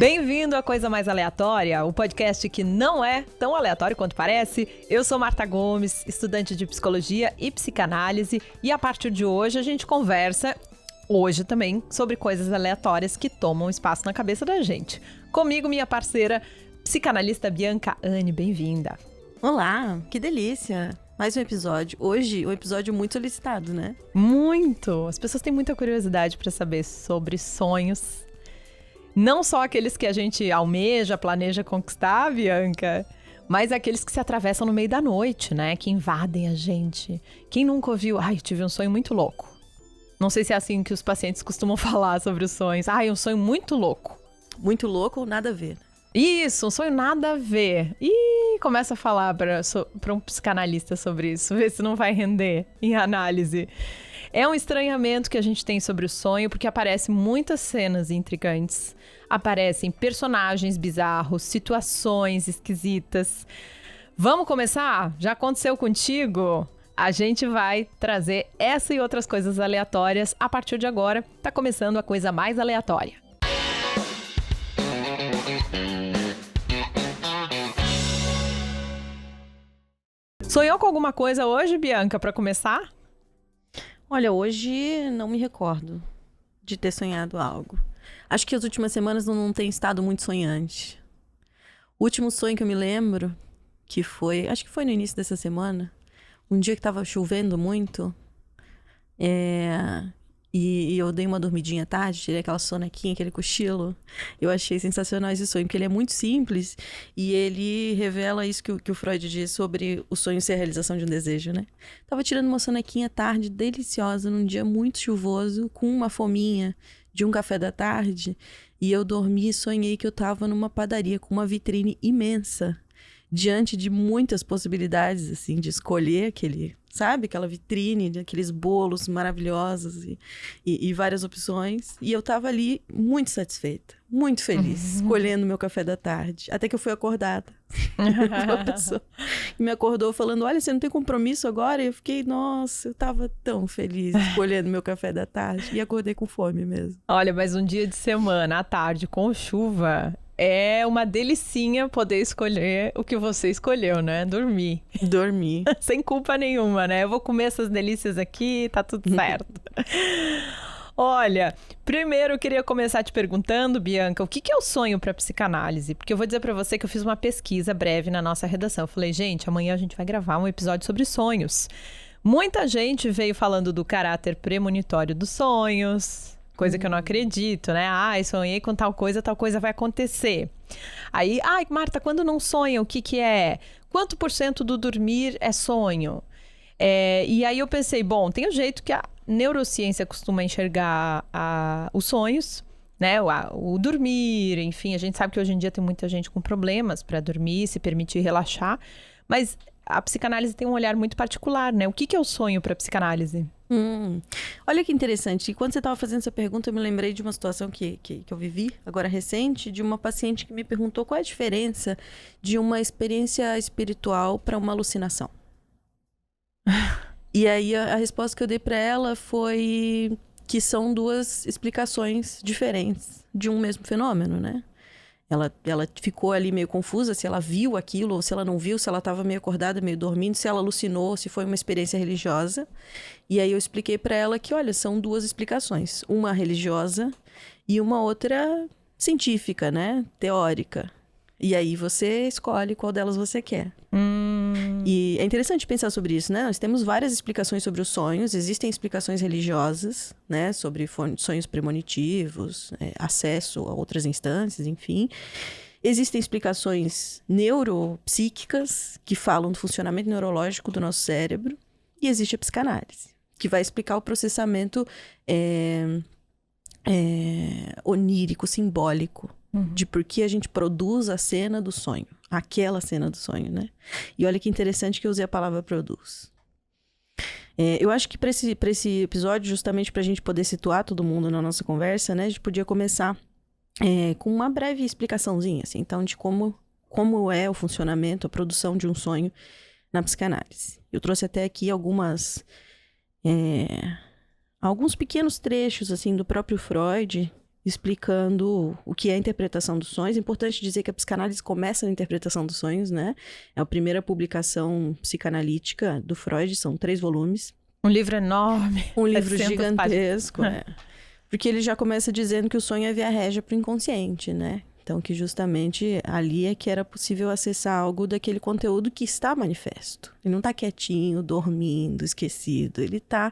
Bem-vindo à Coisa Mais Aleatória, o podcast que não é tão aleatório quanto parece. Eu sou Marta Gomes, estudante de psicologia e psicanálise, e a partir de hoje a gente conversa, hoje também, sobre coisas aleatórias que tomam espaço na cabeça da gente. Comigo, minha parceira, psicanalista Bianca Anne, bem-vinda. Olá, que delícia! Mais um episódio. Hoje, um episódio muito solicitado, né? Muito! As pessoas têm muita curiosidade para saber sobre sonhos. Não só aqueles que a gente almeja, planeja conquistar, Bianca, mas aqueles que se atravessam no meio da noite, né? Que invadem a gente. Quem nunca ouviu? Ai, tive um sonho muito louco. Não sei se é assim que os pacientes costumam falar sobre os sonhos. Ai, um sonho muito louco. Muito louco ou nada a ver? Isso, um sonho nada a ver. E começa a falar para um psicanalista sobre isso, ver se não vai render em análise. É um estranhamento que a gente tem sobre o sonho, porque aparecem muitas cenas intrigantes. Aparecem personagens bizarros, situações esquisitas. Vamos começar? Já aconteceu contigo? A gente vai trazer essa e outras coisas aleatórias a partir de agora. Tá começando a Coisa Mais Aleatória. Sonhou com alguma coisa hoje, Bianca, para começar? Olha, hoje não me recordo de ter sonhado algo. Acho que as últimas semanas não tem estado muito sonhante. O último sonho que eu me lembro, acho que foi no início dessa semana, um dia que tava chovendo muito, e eu dei uma dormidinha à tarde, tirei aquela sonequinha, aquele cochilo. Eu achei sensacional esse sonho, porque ele é muito simples e ele revela isso que o Freud diz sobre o sonho ser a realização de um desejo, né? Tava tirando uma sonequinha à tarde, deliciosa, num dia muito chuvoso, com uma fominha de um café da tarde, e eu dormi e sonhei que eu tava numa padaria com uma vitrine imensa, diante de muitas possibilidades, assim, de escolher aquela vitrine, aqueles bolos maravilhosos e várias opções. E eu tava ali muito satisfeita, muito feliz, escolhendo meu café da tarde. Até que eu fui acordada. Uma pessoa me acordou falando, olha, você não tem compromisso agora? E eu fiquei, nossa, eu tava tão feliz escolhendo meu café da tarde. E acordei com fome mesmo. Olha, mas um dia de semana, à tarde, com chuva, é uma delicinha poder escolher o que você escolheu, né? Dormir. Sem culpa nenhuma, né? Eu vou comer essas delícias aqui, tá tudo certo. Olha, primeiro eu queria começar te perguntando, Bianca, o que é o sonho para psicanálise? Porque eu vou dizer para você que eu fiz uma pesquisa breve na nossa redação. Eu falei, gente, amanhã a gente vai gravar um episódio sobre sonhos. Muita gente veio falando do caráter premonitório dos sonhos, coisa que eu não acredito, né? Ai, sonhei com tal coisa vai acontecer. Aí, ai, Marta, quando não sonha, o que é? Quanto % do dormir é sonho? E aí eu pensei, bom, tem o jeito que a neurociência costuma enxergar os sonhos, né? O dormir, enfim, a gente sabe que hoje em dia tem muita gente com problemas para dormir, se permitir relaxar, mas a psicanálise tem um olhar muito particular, né? O que é o sonho para a psicanálise? Olha que interessante. E quando você estava fazendo essa pergunta, eu me lembrei de uma situação que eu vivi, agora recente, de uma paciente que me perguntou qual é a diferença de uma experiência espiritual para uma alucinação. E aí a resposta que eu dei para ela foi que são duas explicações diferentes de um mesmo fenômeno, né? Ela ficou ali meio confusa se ela viu aquilo ou se ela não viu, se ela estava meio acordada, meio dormindo, se ela alucinou, se foi uma experiência religiosa. E aí eu expliquei para ela que, olha, são duas explicações. Uma religiosa e uma outra científica, né? Teórica. E aí você escolhe qual delas você quer. E é interessante pensar sobre isso, né? Nós temos várias explicações sobre os sonhos. Existem explicações religiosas, né? Sobre sonhos premonitivos, acesso a outras instâncias, enfim. Existem explicações neuropsíquicas que falam do funcionamento neurológico do nosso cérebro. E existe a psicanálise, que vai explicar o processamento onírico, simbólico, de por que a gente produz a cena do sonho. Aquela cena do sonho, né? E olha que interessante que eu usei a palavra produz. Eu acho que para esse episódio, justamente para a gente poder situar todo mundo na nossa conversa, né? A gente podia começar com uma breve explicaçãozinha, assim, então, de como é o funcionamento, a produção de um sonho na psicanálise. Eu trouxe até aqui alguns pequenos trechos, assim, do próprio Freud, explicando o que é a interpretação dos sonhos. É importante dizer que a psicanálise começa na interpretação dos sonhos, né? É a primeira publicação psicanalítica do Freud, são 3 volumes. Um livro enorme. Um livro gigantesco, Porque ele já começa dizendo que o sonho é via régia para o inconsciente, né? Então, que justamente ali é que era possível acessar algo daquele conteúdo que está manifesto. Ele não está quietinho, dormindo, esquecido. Ele está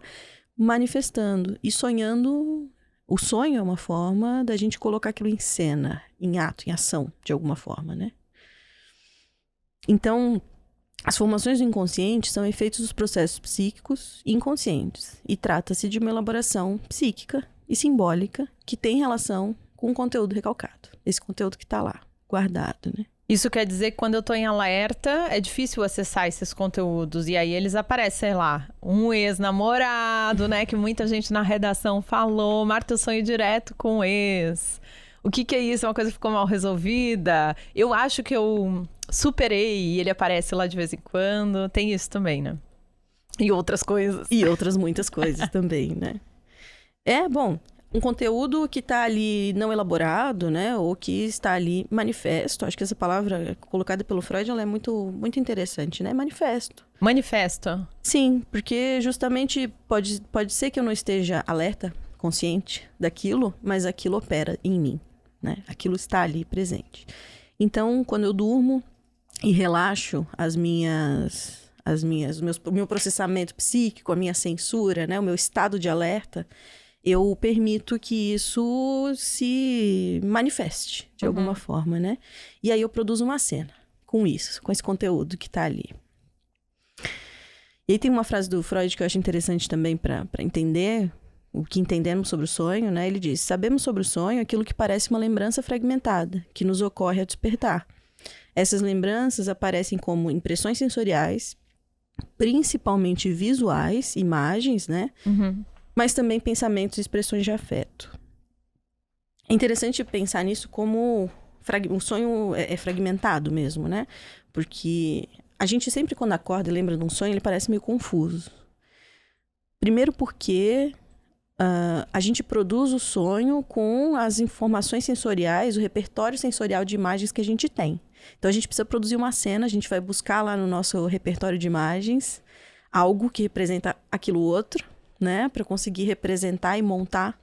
manifestando e sonhando. O sonho é uma forma da gente colocar aquilo em cena, em ato, em ação, de alguma forma, né? Então, as formações do inconsciente são efeitos dos processos psíquicos inconscientes. E trata-se de uma elaboração psíquica e simbólica que tem relação com o conteúdo recalcado. Esse conteúdo que está lá, guardado, né? Isso quer dizer que quando eu tô em alerta, é difícil acessar esses conteúdos. E aí eles aparecem, sei lá, um ex-namorado, né? Que muita gente na redação falou. Marta, eu sonho direto com o ex. O que é isso? É uma coisa que ficou mal resolvida? Eu acho que eu superei e ele aparece lá de vez em quando. Tem isso também, né? E outras coisas. E outras muitas coisas também, né? Bom... Um conteúdo que está ali não elaborado, né? Ou que está ali manifesto. Acho que essa palavra colocada pelo Freud, ela é muito, muito interessante, né? Manifesto. Manifesto. Sim, porque justamente pode ser que eu não esteja alerta, consciente daquilo, mas aquilo opera em mim, né? Aquilo está ali presente. Então, quando eu durmo e relaxo o meu processamento psíquico, a minha censura, né? O meu estado de alerta... eu permito que isso se manifeste de alguma forma, né? E aí eu produzo uma cena com isso, com esse conteúdo que tá ali. E aí tem uma frase do Freud que eu acho interessante também para entender o que entendemos sobre o sonho, né? Ele diz: sabemos sobre o sonho aquilo que parece uma lembrança fragmentada, que nos ocorre ao despertar. Essas lembranças aparecem como impressões sensoriais, principalmente visuais, imagens, né? Mas também pensamentos e expressões de afeto. É interessante pensar nisso como o sonho é fragmentado mesmo, né? Porque a gente sempre, quando acorda e lembra de um sonho, ele parece meio confuso. Primeiro porque a gente produz o sonho com as informações sensoriais, o repertório sensorial de imagens que a gente tem. Então, a gente precisa produzir uma cena, a gente vai buscar lá no nosso repertório de imagens algo que representa aquilo outro, né, para conseguir representar e montar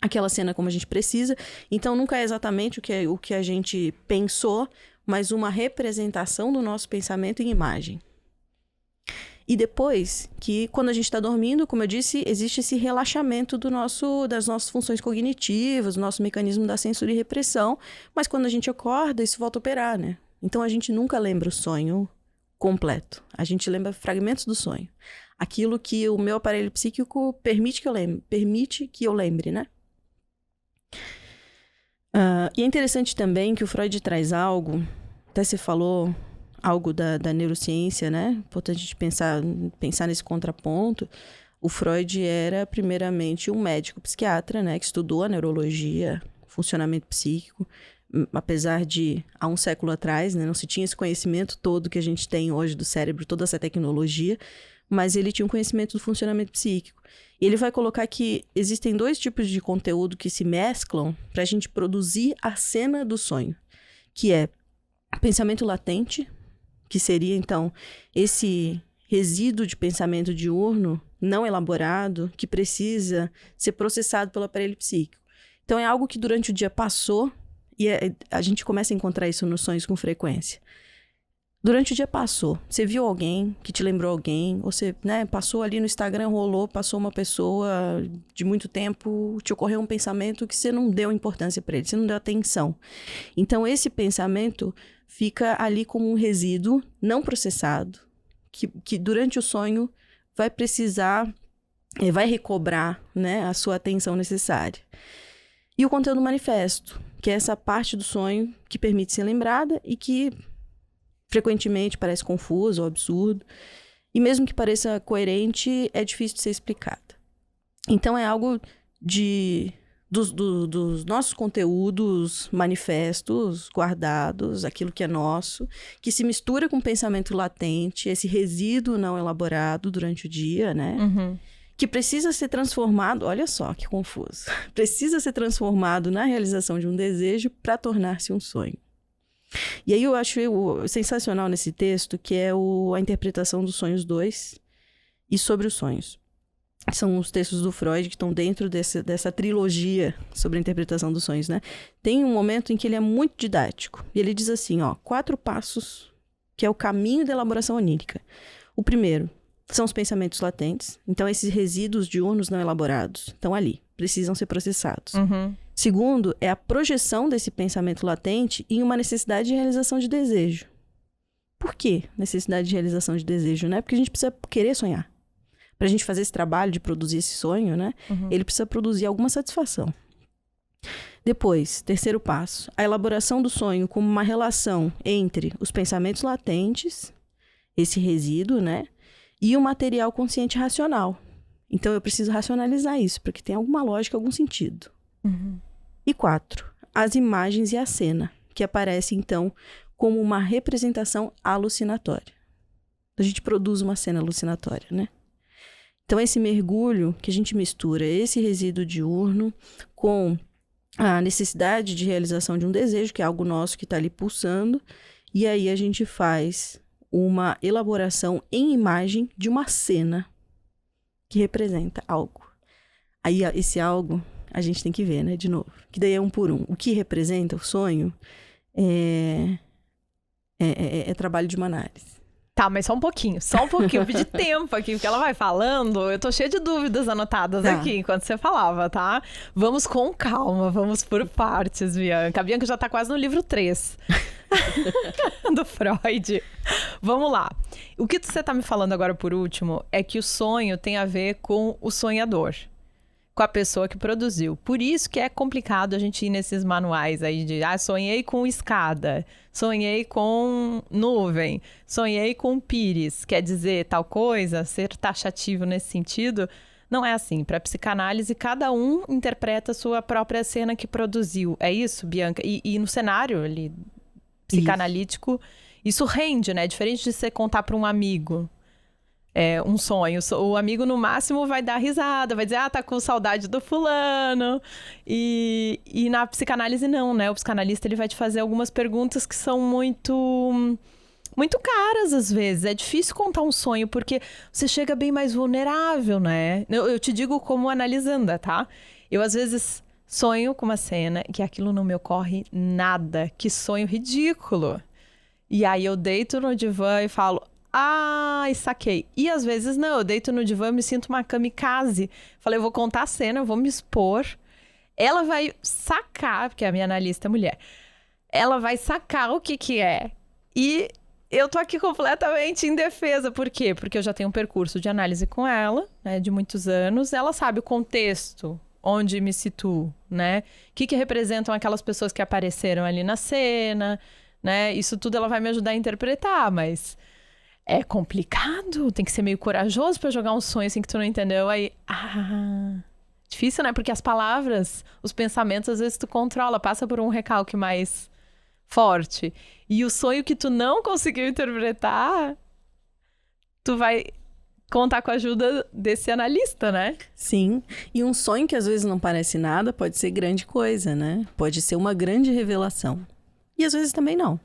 aquela cena como a gente precisa. Então, nunca é exatamente o que a gente pensou, mas uma representação do nosso pensamento em imagem. E depois, que quando a gente está dormindo, como eu disse, existe esse relaxamento das nossas funções cognitivas, do nosso mecanismo da censura e repressão, mas quando a gente acorda, isso volta a operar, né? Então, a gente nunca lembra o sonho completo. A gente lembra fragmentos do sonho. Aquilo que o meu aparelho psíquico permite que eu lembre, né? E é interessante também que o Freud traz algo, até você falou algo da neurociência, né? Importante de pensar nesse contraponto. O Freud era, primeiramente, um médico psiquiatra, né? Que estudou a neurologia, funcionamento psíquico. Apesar de, há um século atrás, né, não se tinha esse conhecimento todo que a gente tem hoje do cérebro, toda essa tecnologia, mas ele tinha um conhecimento do funcionamento psíquico. E ele vai colocar que existem 2 tipos de conteúdo que se mesclam para a gente produzir a cena do sonho, que é pensamento latente, que seria, então, esse resíduo de pensamento diurno não elaborado, que precisa ser processado pelo aparelho psíquico. Então, é algo que durante o dia passou, e a gente começa a encontrar isso nos sonhos com frequência. Durante o dia passou, você viu alguém que te lembrou alguém, ou você, né, passou ali no Instagram, passou uma pessoa de muito tempo, te ocorreu um pensamento que você não deu importância para ele, você não deu atenção. Então, esse pensamento fica ali como um resíduo não processado, que durante o sonho vai precisar, vai recobrar, né, a sua atenção necessária. E o conteúdo manifesto, que é essa parte do sonho que permite ser lembrada e que frequentemente parece confuso ou absurdo. E mesmo que pareça coerente, é difícil de ser explicada. Então, é algo dos nossos conteúdos manifestos, guardados, aquilo que é nosso, que se mistura com o pensamento latente, esse resíduo não elaborado durante o dia, né? que precisa ser transformado, olha só que confuso, precisa ser transformado na realização de um desejo para tornar-se um sonho. E aí eu acho sensacional nesse texto, que é a interpretação dos sonhos 2 e sobre os sonhos. São os textos do Freud que estão dentro dessa trilogia sobre a interpretação dos sonhos, né? Tem um momento em que ele é muito didático. E ele diz assim, 4 passos, que é o caminho da elaboração onírica. O primeiro são os pensamentos latentes. Então, esses resíduos diurnos não elaborados estão ali, precisam ser processados. Uhum. Segundo, é a projeção desse pensamento latente em uma necessidade de realização de desejo. Por que necessidade de realização de desejo, né? Porque a gente precisa querer sonhar. Para a gente fazer esse trabalho de produzir esse sonho, né? Uhum. Ele precisa produzir alguma satisfação. Depois, terceiro passo, a elaboração do sonho como uma relação entre os pensamentos latentes, esse resíduo, né? E o material consciente racional. Então, eu preciso racionalizar isso, para que tenha alguma lógica, algum sentido. Uhum. E 4, as imagens e a cena, que aparece, então, como uma representação alucinatória. A gente produz uma cena alucinatória, né? Então, esse mergulho que a gente mistura esse resíduo diurno com a necessidade de realização de um desejo, que é algo nosso que está ali pulsando, e aí a gente faz uma elaboração em imagem de uma cena que representa algo. Aí, esse algo, a gente tem que ver, né, de novo. Que daí é um por um. O que representa o sonho é trabalho de uma análise. Tá, mas só um pouquinho. Eu pedi tempo aqui, porque ela vai falando. Eu tô cheia de dúvidas anotadas aqui, enquanto você falava, tá? Vamos com calma, vamos por partes, Bianca. A Bianca já tá quase no livro 3 do Freud. Vamos lá. O que você tá me falando agora, por último, é que o sonho tem a ver com o sonhador, com a pessoa que produziu. Por isso que é complicado a gente ir nesses manuais aí de sonhei com escada, sonhei com nuvem, sonhei com pires, quer dizer tal coisa, ser taxativo nesse sentido. Não é assim. Para psicanálise, cada um interpreta a sua própria cena que produziu. É isso, Bianca? E no cenário ali, psicanalítico, isso rende, né? Diferente de você contar para um amigo. Um sonho. O amigo, no máximo, vai dar risada, vai dizer, tá com saudade do fulano. E na psicanálise, não, né? O psicanalista, ele vai te fazer algumas perguntas que são muito caras, às vezes. É difícil contar um sonho, porque você chega bem mais vulnerável, né? Eu te digo como analisanda, tá? Eu, às vezes, sonho com uma cena que aquilo não me ocorre nada. Que sonho ridículo. E aí, eu deito no divã e falo... saquei. E às vezes não, eu deito no divã e me sinto uma kamikaze. Falei, eu vou contar a cena, eu vou me expor. Ela vai sacar, porque a minha analista é mulher. Ela vai sacar o que é. E eu tô aqui completamente indefesa. Por quê? Porque eu já tenho um percurso de análise com ela, né, de muitos anos. Ela sabe o contexto, onde me situo, né? O que representam aquelas pessoas que apareceram ali na cena, né? Isso tudo ela vai me ajudar a interpretar, mas... é complicado, tem que ser meio corajoso pra jogar um sonho assim que tu não entendeu. Aí, difícil, né? Porque as palavras, os pensamentos, às vezes tu controla, passa por um recalque mais forte. E o sonho que tu não conseguiu interpretar, tu vai contar com a ajuda desse analista, né? Sim, e um sonho que às vezes não parece nada pode ser grande coisa, né? Pode ser uma grande revelação. E às vezes também não.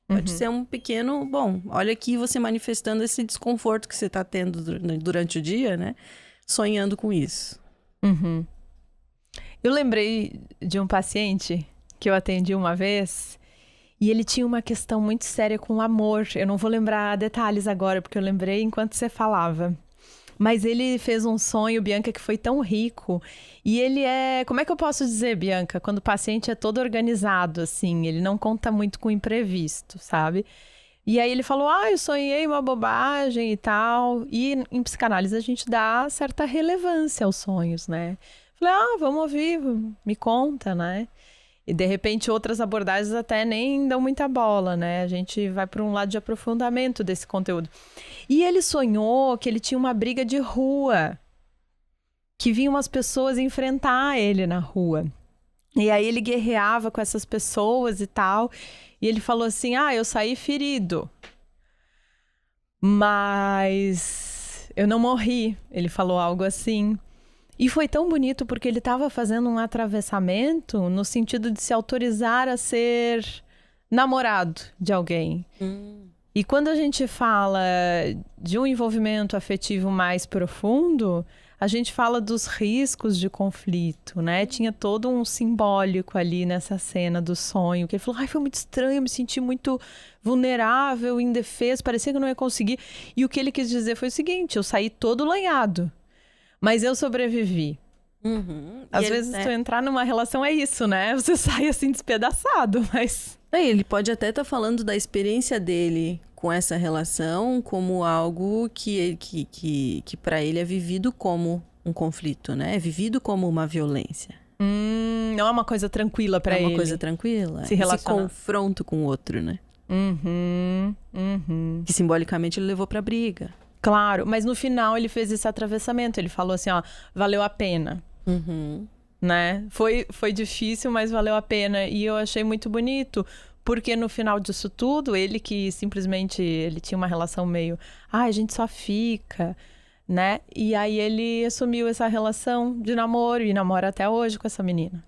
Pode ser um pequeno... Bom, olha aqui você manifestando esse desconforto que você está tendo durante o dia, né? Sonhando com isso. Uhum. Eu lembrei de um paciente que eu atendi uma vez e ele tinha uma questão muito séria com o amor. Eu não vou lembrar detalhes agora, porque eu lembrei enquanto você falava. Mas ele fez um sonho, Bianca, que foi tão rico. E ele é... Como é que eu posso dizer, Bianca? Quando o paciente é todo organizado, assim. Ele não conta muito com imprevisto, sabe? E aí ele falou, eu sonhei uma bobagem e tal. E em psicanálise a gente dá certa relevância aos sonhos, né? Falei, vamos ouvir, me conta, né? E de repente outras abordagens até nem dão muita bola, né? A gente vai para um lado de aprofundamento desse conteúdo. E ele sonhou que ele tinha uma briga de rua, que vinham umas pessoas enfrentar ele na rua. E aí ele guerreava com essas pessoas e tal. E ele falou assim, eu saí ferido. Mas eu não morri. Ele falou algo assim. E foi tão bonito porque ele estava fazendo um atravessamento no sentido de se autorizar a ser namorado de alguém. E quando a gente fala de um envolvimento afetivo mais profundo, a gente fala dos riscos de conflito, né? Tinha todo um simbólico ali nessa cena do sonho, que ele falou, foi muito estranho, eu me senti muito vulnerável, indefeso, parecia que eu não ia conseguir. E o que ele quis dizer foi o seguinte, eu saí todo lanhado, mas eu sobrevivi. Às vezes, tu entrar numa relação é isso, né? Você sai assim despedaçado, mas... Ele pode até estar falando da experiência dele com essa relação como algo que para ele é vivido como um conflito, né? É vivido como uma violência. Não é uma coisa tranquila para ele. É uma coisa tranquila. Se relacionar. Esse confronto com o outro, né? Que simbolicamente ele levou pra briga. Claro, mas no final ele fez esse atravessamento. Ele falou assim, valeu a pena. Né? Foi difícil, mas valeu a pena. E eu achei muito bonito, porque no final disso tudo, ele que simplesmente, ele tinha uma relação meio, a gente só fica, né? E aí ele assumiu essa relação de namoro e namora até hoje com essa menina.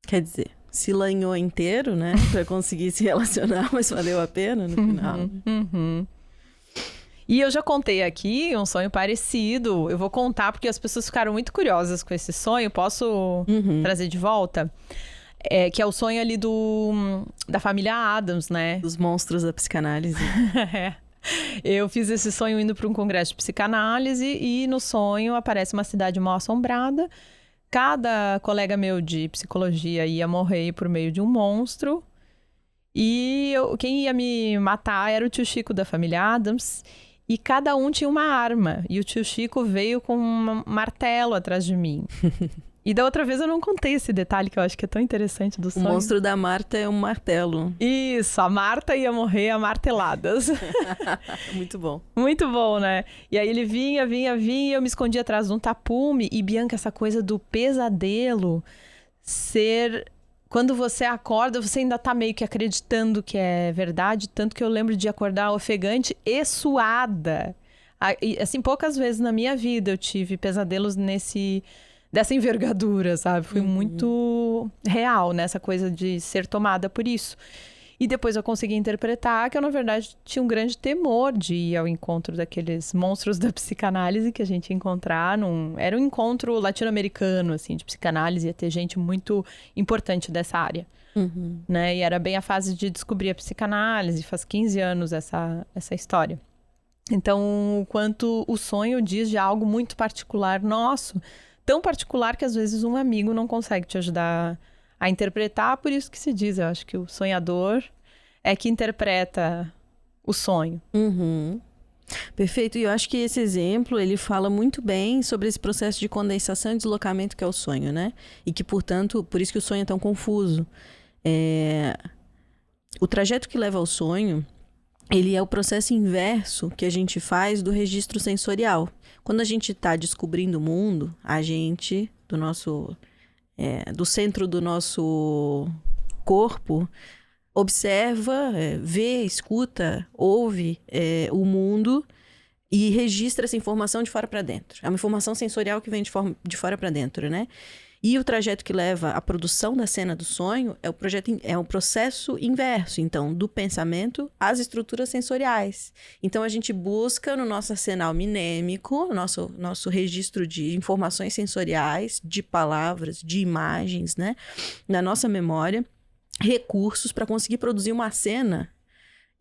Quer dizer, se lanhou inteiro, né? Pra conseguir se relacionar, mas valeu a pena no final. E eu já contei aqui um sonho parecido. Eu vou contar porque as pessoas ficaram muito curiosas com esse sonho. Posso trazer de volta? Que é o sonho ali da família Addams, né? Os monstros da psicanálise. Eu fiz esse sonho indo para um congresso de psicanálise e no sonho aparece uma cidade mal assombrada. Cada colega meu de psicologia ia morrer por meio de um monstro. E quem ia me matar era o tio Chico da família Addams. E cada um tinha uma arma. E o tio Chico veio com um martelo atrás de mim. E da outra vez eu não contei esse detalhe que eu acho que é tão interessante do sonho. O monstro da Marta é um martelo. Isso, a Marta ia morrer a marteladas. Muito bom. Muito bom, né? E aí ele vinha, e eu me escondia atrás de um tapume. E Bianca, essa coisa do pesadelo ser... Quando você acorda, você ainda tá meio que acreditando que é verdade. Tanto que eu lembro de acordar ofegante e suada. E, assim, poucas vezes na minha vida eu tive pesadelos dessa envergadura, sabe? Foi muito real, né? Essa coisa de ser tomada por isso. E depois eu consegui interpretar que eu, na verdade, tinha um grande temor de ir ao encontro daqueles monstros da psicanálise que a gente ia encontrar. Era um encontro latino-americano, assim, de psicanálise. Ia ter gente muito importante dessa área. Né? E era bem a fase de descobrir a psicanálise. Faz 15 anos essa história. Então, o quanto o sonho diz de algo muito particular nosso. Tão particular que, às vezes, um amigo não consegue te ajudar a interpretar. Por isso que se diz, eu acho que o sonhador é que interpreta o sonho. Perfeito. E eu acho que esse exemplo, ele fala muito bem sobre esse processo de condensação e deslocamento que é o sonho, né? E que, portanto, por isso que o sonho é tão confuso. O trajeto que leva ao sonho, ele é o processo inverso que a gente faz do registro sensorial. Quando a gente está descobrindo o mundo, a gente, do centro do nosso corpo, observa, vê, escuta, ouve o mundo e registra essa informação de fora para dentro. É uma informação sensorial que vem de fora para dentro, né? E o trajeto que leva à produção da cena do sonho é um processo inverso, então, do pensamento às estruturas sensoriais. Então, a gente busca no nosso arsenal minêmico, nosso registro de informações sensoriais, de palavras, de imagens, né? Na nossa memória, recursos para conseguir produzir uma cena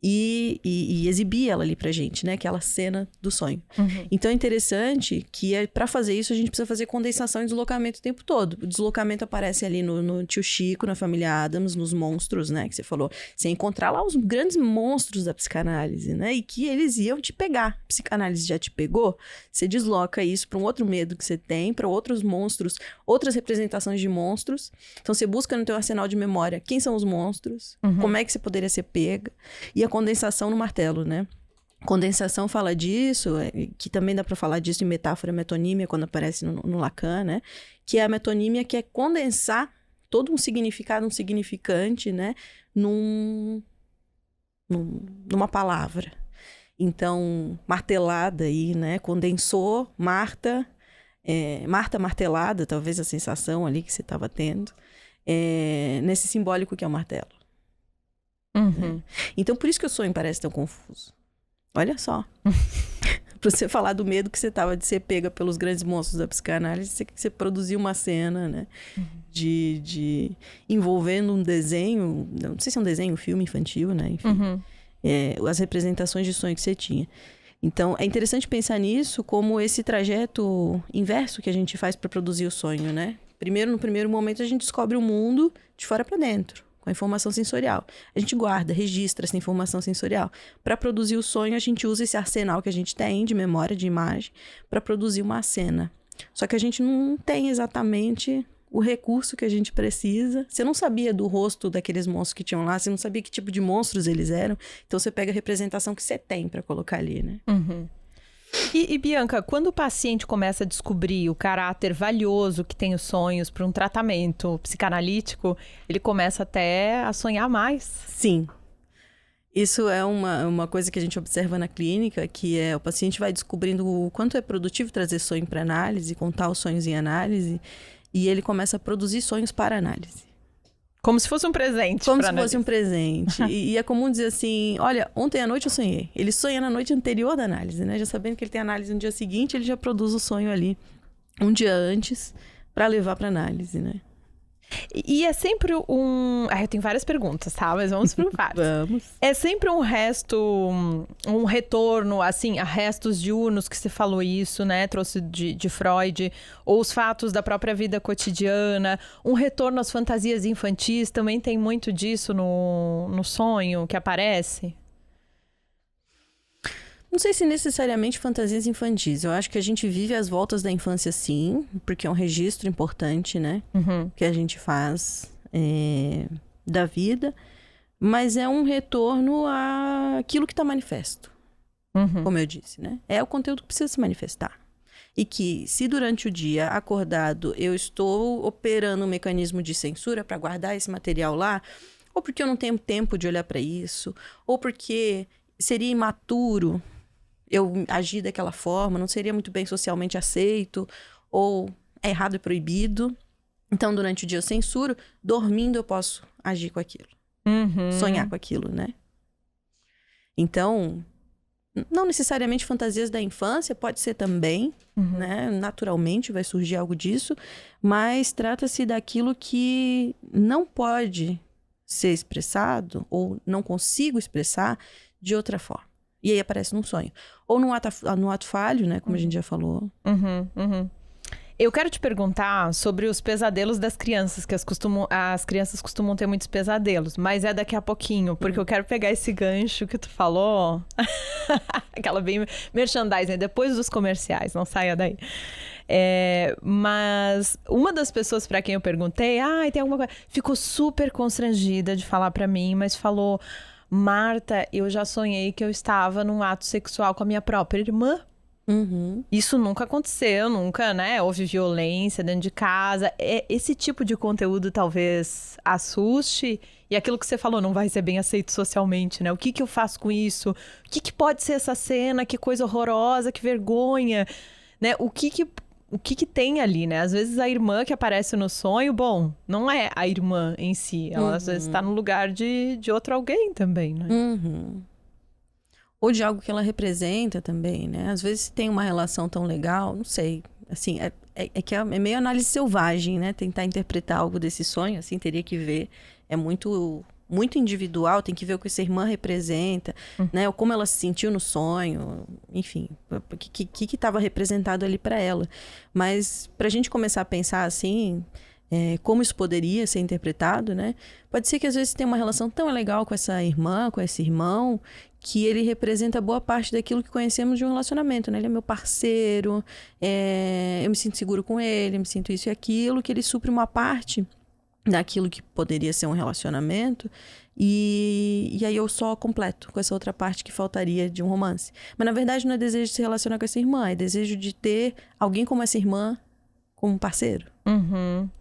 e exibir ela ali pra gente, né? Aquela cena do sonho. Então é interessante que para fazer isso a gente precisa fazer condensação e deslocamento o tempo todo. O deslocamento aparece ali no tio Chico, na família Addams, nos monstros, né? Que você falou. Você encontrar lá os grandes monstros da psicanálise, né? E que eles iam te pegar. A psicanálise já te pegou, você desloca isso para um outro medo que você tem, para outros monstros, outras representações de monstros. Então você busca no teu arsenal de memória quem são os monstros, como é que você poderia ser pega. E a condensação no martelo, né? Condensação fala disso, que também dá para falar disso em metáfora metonímia, quando aparece no Lacan, né? Que é a metonímia, que é condensar todo um significado, um significante, né? Numa palavra. Então, martelada aí, né? Condensou, Marta martelada, talvez a sensação ali que você estava tendo, nesse simbólico que é o martelo. Uhum. Então, por isso que o sonho parece tão confuso. Olha só. Para você falar do medo que você tava de ser pega pelos grandes monstros da psicanálise, você produziu uma cena, né? De envolvendo um desenho, não sei se é um desenho, um filme infantil, né? Enfim, as representações de sonho que você tinha. Então, é interessante pensar nisso como esse trajeto inverso que a gente faz para produzir o sonho, né? Primeiro, no primeiro momento, a gente descobre o mundo de fora para dentro, com a informação sensorial. A gente guarda, registra essa informação sensorial. Para produzir o sonho, a gente usa esse arsenal que a gente tem de memória, de imagem, para produzir uma cena. Só que a gente não tem exatamente o recurso que a gente precisa. Você não sabia do rosto daqueles monstros que tinham lá, você não sabia que tipo de monstros eles eram. Então, você pega a representação que você tem para colocar ali, né? Uhum. E, Bianca, quando o paciente começa a descobrir o caráter valioso que tem os sonhos para um tratamento psicanalítico, ele começa até a sonhar mais. Sim. Isso é uma coisa que a gente observa na clínica, que é o paciente vai descobrindo o quanto é produtivo trazer sonho para análise, contar os sonhos em análise, e ele começa a produzir sonhos para análise. Como se fosse um presente. Como se fosse um presente. E é comum dizer assim, olha, ontem à noite eu sonhei. Ele sonha na noite anterior da análise, né? Já sabendo que ele tem análise no dia seguinte, ele já produz o sonho ali um dia antes para levar para análise, né? E é sempre um... eu tenho várias perguntas, tá? Mas vamos para várias. Vamos. É sempre um retorno, assim, a restos diurnos que você falou isso, né? Trouxe de Freud, ou os fatos da própria vida cotidiana. Um retorno às fantasias infantis, também tem muito disso no sonho que aparece? Não sei se necessariamente fantasias infantis. Eu acho que a gente vive as voltas da infância, sim, porque é um registro importante, né? Que a gente faz da vida. Mas é um retorno àquilo que está manifesto, como eu disse, né? É o conteúdo que precisa se manifestar. E que, se durante o dia, acordado, eu estou operando um mecanismo de censura para guardar esse material lá, ou porque eu não tenho tempo de olhar para isso, ou porque seria imaturo eu agir daquela forma, não seria muito bem socialmente aceito, ou é errado e proibido. Então, durante o dia eu censuro, dormindo eu posso agir com aquilo. Sonhar com aquilo, né? Então, não necessariamente fantasias da infância, pode ser também, né? Naturalmente vai surgir algo disso, mas trata-se daquilo que não pode ser expressado, ou não consigo expressar de outra forma. E aí aparece num sonho. Ou no ato falho, né? Como a gente já falou. Eu quero te perguntar sobre os pesadelos das crianças, que as crianças costumam ter muitos pesadelos, mas é daqui a pouquinho, porque eu quero pegar esse gancho que tu falou, aquela bem merchandising, depois dos comerciais, não saia daí. Mas uma das pessoas para quem eu perguntei, tem alguma coisa, ficou super constrangida de falar para mim, mas falou: Marta, eu já sonhei que eu estava num ato sexual com a minha própria irmã. Isso nunca aconteceu, nunca, né? Houve violência dentro de casa. Esse tipo de conteúdo talvez assuste. E aquilo que você falou não vai ser bem aceito socialmente, né? O que eu faço com isso? O que pode ser essa cena? Que coisa horrorosa, que vergonha, né? O que tem ali, né? Às vezes a irmã que aparece no sonho, bom, não é a irmã em si. Ela às vezes está no lugar de outro alguém também, né? Ou de algo que ela representa também, né? Às vezes tem uma relação tão legal, não sei. Assim, é meio análise selvagem, né? Tentar interpretar algo desse sonho, assim, teria que ver. É muito individual, tem que ver o que essa irmã representa, né? Ou como ela se sentiu no sonho, enfim, o que estava representado ali para ela. Mas pra gente começar a pensar assim, como isso poderia ser interpretado, né? Pode ser que às vezes tenha uma relação tão legal com essa irmã, com esse irmão, que ele representa boa parte daquilo que conhecemos de um relacionamento, né? Ele é meu parceiro, eu me sinto seguro com ele, eu me sinto isso e aquilo, que ele supre uma parte daquilo que poderia ser um relacionamento, e aí eu só completo com essa outra parte que faltaria de um romance. Mas na verdade não é desejo de se relacionar com essa irmã, é desejo de ter alguém como essa irmã como parceiro.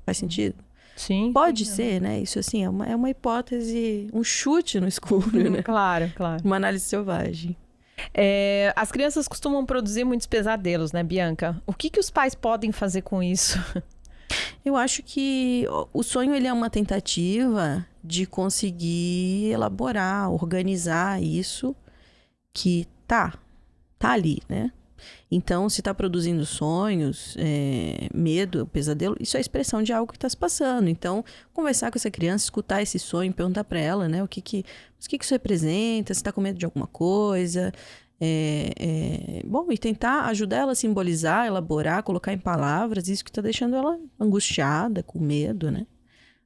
Faz sentido? Sim. Pode ser, né? Isso assim, é uma hipótese, um chute no escuro, né? Claro. Uma análise selvagem. As crianças costumam produzir muitos pesadelos, né, Bianca? O que os pais podem fazer com isso? Eu acho que o sonho ele é uma tentativa de conseguir elaborar, organizar isso que tá ali, né? Então, se tá produzindo sonhos, medo, pesadelo, isso é a expressão de algo que tá se passando. Então, conversar com essa criança, escutar esse sonho, perguntar para ela, né, o que isso representa, se tá com medo de alguma coisa. Bom, e tentar ajudar ela a simbolizar, elaborar, colocar em palavras isso que tá deixando ela angustiada, com medo, né?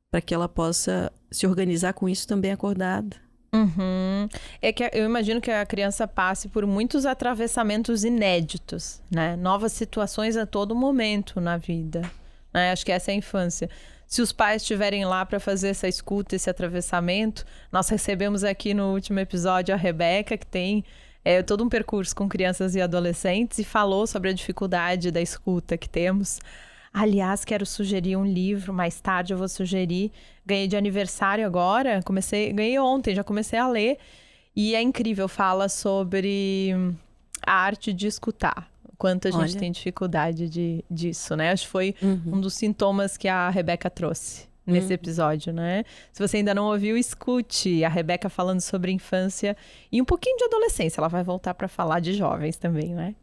Para que ela possa se organizar com isso também acordada. Uhum. É que eu imagino que a criança passe por muitos atravessamentos inéditos, né? Novas situações a todo momento na vida, né? Acho que essa é a infância. Se os pais estiverem lá para fazer essa escuta, esse atravessamento, nós recebemos aqui no último episódio a Rebeca, que tem todo um percurso com crianças e adolescentes e falou sobre a dificuldade da escuta que temos. Aliás, quero sugerir um livro, mais tarde eu vou sugerir. Ganhei de aniversário agora, ganhei ontem, já comecei a ler. E é incrível, fala sobre a arte de escutar. Quanto a gente tem dificuldade disso, né? Acho que foi um dos sintomas que a Rebeca trouxe nesse episódio, né? Se você ainda não ouviu, escute a Rebeca falando sobre infância e um pouquinho de adolescência. Ela vai voltar para falar de jovens também, né?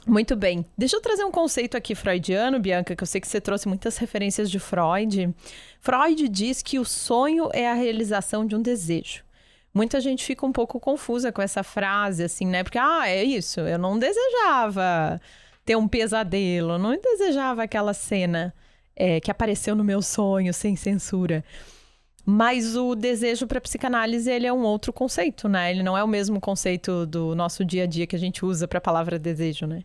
Muito bem. Deixa eu trazer um conceito aqui freudiano, Bianca, que eu sei que você trouxe muitas referências de Freud. Freud diz que o sonho é a realização de um desejo. Muita gente fica um pouco confusa com essa frase, assim, né? Porque, é isso, eu não desejava ter um pesadelo, não desejava aquela cena que apareceu no meu sonho, sem censura. Mas o desejo para psicanálise, ele é um outro conceito, né? Ele não é o mesmo conceito do nosso dia a dia que a gente usa para a palavra desejo, né?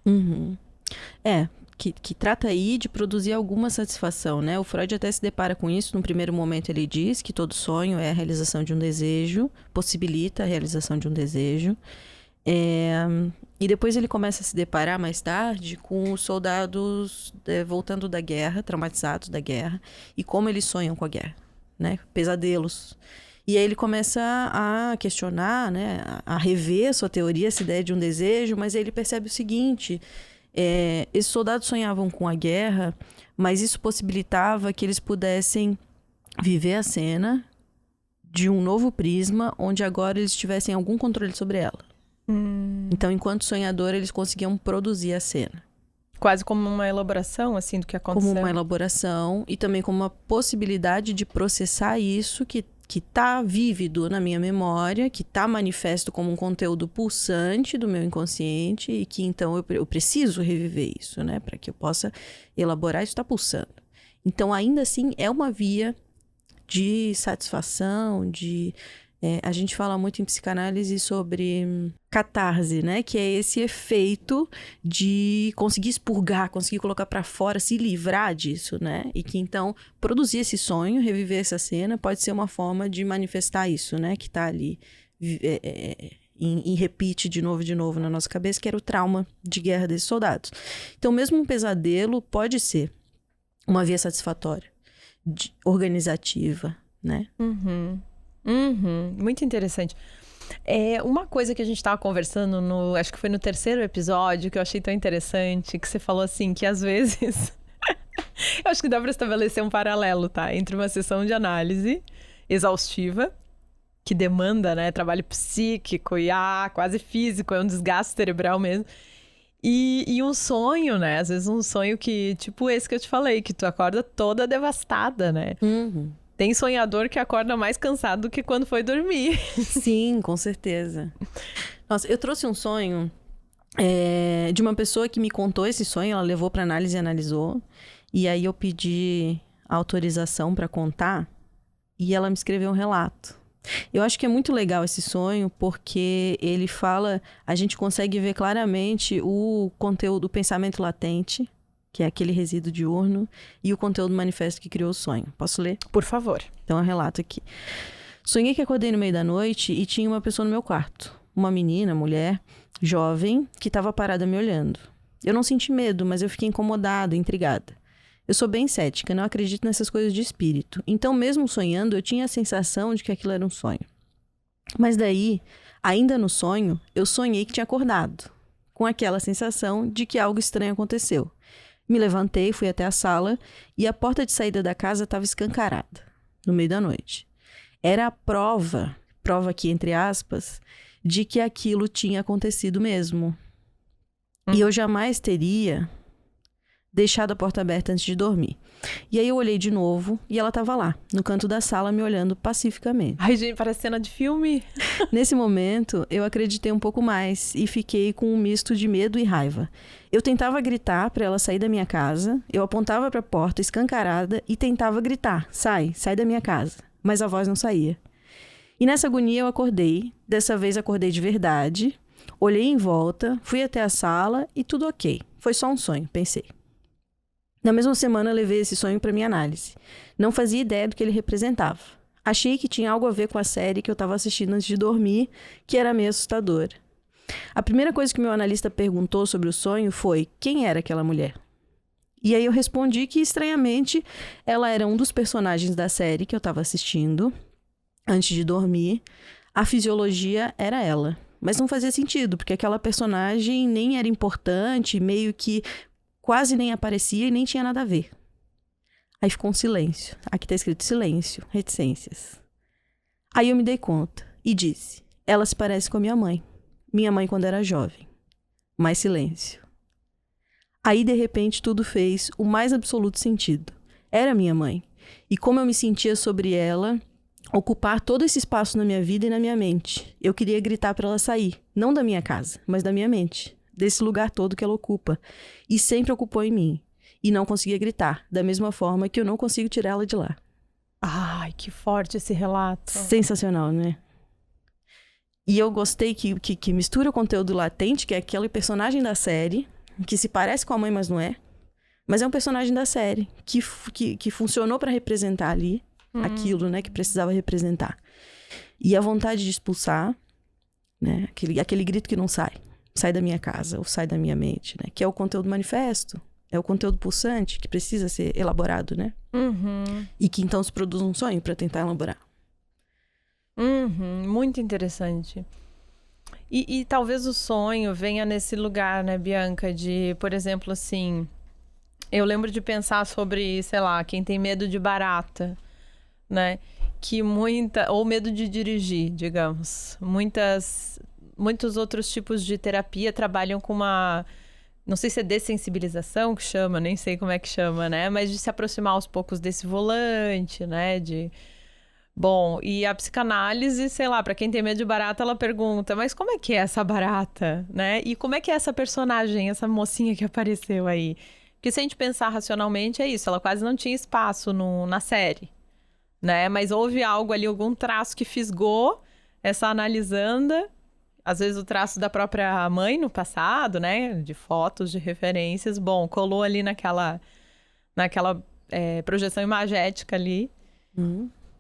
Que trata aí de produzir alguma satisfação, né? O Freud até se depara com isso. No primeiro momento ele diz que todo sonho é a realização de um desejo, possibilita a realização de um desejo. E depois ele começa a se deparar mais tarde com os soldados voltando da guerra, traumatizados da guerra, e como eles sonham com a guerra. Né? Pesadelos. E aí ele começa a questionar, né? A rever a sua teoria, essa ideia de um desejo, mas aí ele percebe o seguinte, esses soldados sonhavam com a guerra, mas isso possibilitava que eles pudessem viver a cena de um novo prisma, onde agora eles tivessem algum controle sobre ela. Então, enquanto sonhador, eles conseguiam produzir a cena. Quase como uma elaboração, assim, do que aconteceu. Como uma elaboração e também como uma possibilidade de processar isso que tá vívido na minha memória, que tá manifesto como um conteúdo pulsante do meu inconsciente e que, então, eu preciso reviver isso, né? Para que eu possa elaborar isso tá pulsando. Então, ainda assim, é uma via de satisfação, a gente fala muito em psicanálise sobre catarse, né? Que é esse efeito de conseguir expurgar, conseguir colocar para fora, se livrar disso, né? E que então produzir esse sonho, reviver essa cena, pode ser uma forma de manifestar isso, né? Que tá ali em repeat de novo na nossa cabeça, que era o trauma de guerra desses soldados. Então, mesmo um pesadelo pode ser uma via satisfatória, organizativa, né? Muito interessante. Uma coisa que a gente estava conversando acho que foi no terceiro episódio, que eu achei tão interessante, que você falou assim, que às vezes eu acho que dá para estabelecer um paralelo, tá? Entre uma sessão de análise exaustiva, que demanda, né, trabalho psíquico e quase físico, é um desgaste cerebral mesmo, e um sonho, né? Às vezes um sonho que, tipo esse que eu te falei, que tu acorda toda devastada, né? Tem sonhador que acorda mais cansado do que quando foi dormir. Sim, com certeza. Nossa, eu trouxe um sonho de uma pessoa que me contou esse sonho. Ela levou para análise e analisou. E aí eu pedi autorização para contar. E ela me escreveu um relato. Eu acho que é muito legal esse sonho porque ele fala... A gente consegue ver claramente o conteúdo, o pensamento latente, que é aquele resíduo diurno, e o conteúdo manifesto que criou o sonho. Posso ler? Por favor. Então, eu relato aqui. Sonhei que acordei no meio da noite e tinha uma pessoa no meu quarto. Uma menina, mulher, jovem, que estava parada me olhando. Eu não senti medo, mas eu fiquei incomodada, intrigada. Eu sou bem cética, não acredito nessas coisas de espírito. Então, mesmo sonhando, eu tinha a sensação de que aquilo era um sonho. Mas daí, Ainda no sonho, eu sonhei que tinha acordado, com aquela sensação de que algo estranho aconteceu. Me levantei, fui até a sala e a porta de saída da casa estava escancarada, no meio da noite. Era a prova aqui entre aspas, de que aquilo tinha acontecido mesmo. E eu jamais teria deixado a porta aberta antes de dormir. E aí eu olhei de novo e ela estava lá, no canto da sala, me olhando pacificamente. Ai, gente, parece cena de filme. Nesse momento, eu acreditei um pouco mais e fiquei com um misto de medo e raiva. Eu tentava gritar para ela sair da minha casa, eu apontava para a porta escancarada e tentava gritar, sai da minha casa. Mas a voz não saía. E nessa agonia eu acordei, dessa vez acordei de verdade, olhei em volta, fui até a sala e tudo ok. Foi só um sonho, pensei. Na mesma semana levei esse sonho para minha análise. Não fazia ideia do que ele representava. Achei que tinha algo a ver com a série que eu estava assistindo antes de dormir, que era meio assustadora. A primeira coisa que meu analista perguntou sobre o sonho foi quem era aquela mulher. E aí eu respondi que, estranhamente, ela era um dos personagens da série que eu estava assistindo antes de dormir. A fisiologia era ela. Mas não fazia sentido, porque aquela personagem nem era importante, meio que quase nem aparecia e nem tinha nada a ver. Aí ficou um silêncio. Aqui tá escrito silêncio, reticências. Aí eu me dei conta e disse, ela se parece com a minha mãe quando era jovem. Mais silêncio. Aí, de repente, tudo fez o mais absoluto sentido. Era minha mãe. E como eu me sentia sobre ela, ocupar todo esse espaço na minha vida e na minha mente. Eu queria gritar para ela sair. Não da minha casa, mas da minha mente. Desse lugar todo que ela ocupa. E sempre ocupou em mim. E não conseguia gritar. Da mesma forma que eu não consigo tirar ela de lá. Ai, que forte esse relato. Sensacional, né? E eu gostei que mistura o conteúdo latente, que é aquele personagem da série, que se parece com a mãe, mas não é. Mas é um personagem da série, que funcionou para representar ali aquilo, né, que precisava representar. E a vontade de expulsar, né, aquele grito que não sai da minha casa, ou sai da minha mente, né, que é o conteúdo manifesto, é o conteúdo pulsante, que precisa ser elaborado, né? E que então se produz um sonho para tentar elaborar. Muito interessante. E talvez o sonho venha nesse lugar, né, Bianca, de, por exemplo, assim, eu lembro de pensar sobre, sei lá, quem tem medo de barata, né, ou medo de dirigir, digamos. Muitos outros tipos de terapia trabalham com não sei se é dessensibilização que chama, nem sei como é que chama, né, mas de se aproximar aos poucos desse volante, né, Bom, e a psicanálise, sei lá, pra quem tem medo de barata, ela pergunta, mas como é que é essa barata, né? E como é que é essa personagem, essa mocinha que apareceu aí? Porque se a gente pensar racionalmente, é isso, ela quase não tinha espaço na série, né? Mas houve algo ali, algum traço que fisgou essa analisanda, às vezes o traço da própria mãe no passado, né? De fotos, de referências, bom, colou ali naquela projeção imagética ali.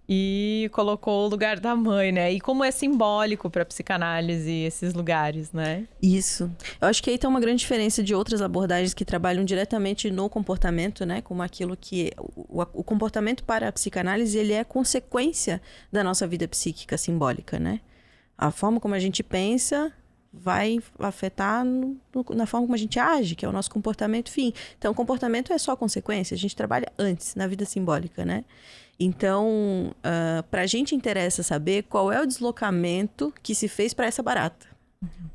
E colocou o lugar da mãe, né? E como é simbólico para a psicanálise esses lugares, né? Isso. Eu acho que aí tem uma grande diferença de outras abordagens que trabalham diretamente no comportamento, né? Como aquilo que... O comportamento para a psicanálise, ele é consequência da nossa vida psíquica simbólica, né? A forma como a gente pensa vai afetar na forma como a gente age, que é o nosso comportamento fim. Então, o comportamento é só consequência. A gente trabalha antes, na vida simbólica, né? Então, para a gente interessa saber qual é o deslocamento que se fez para essa barata.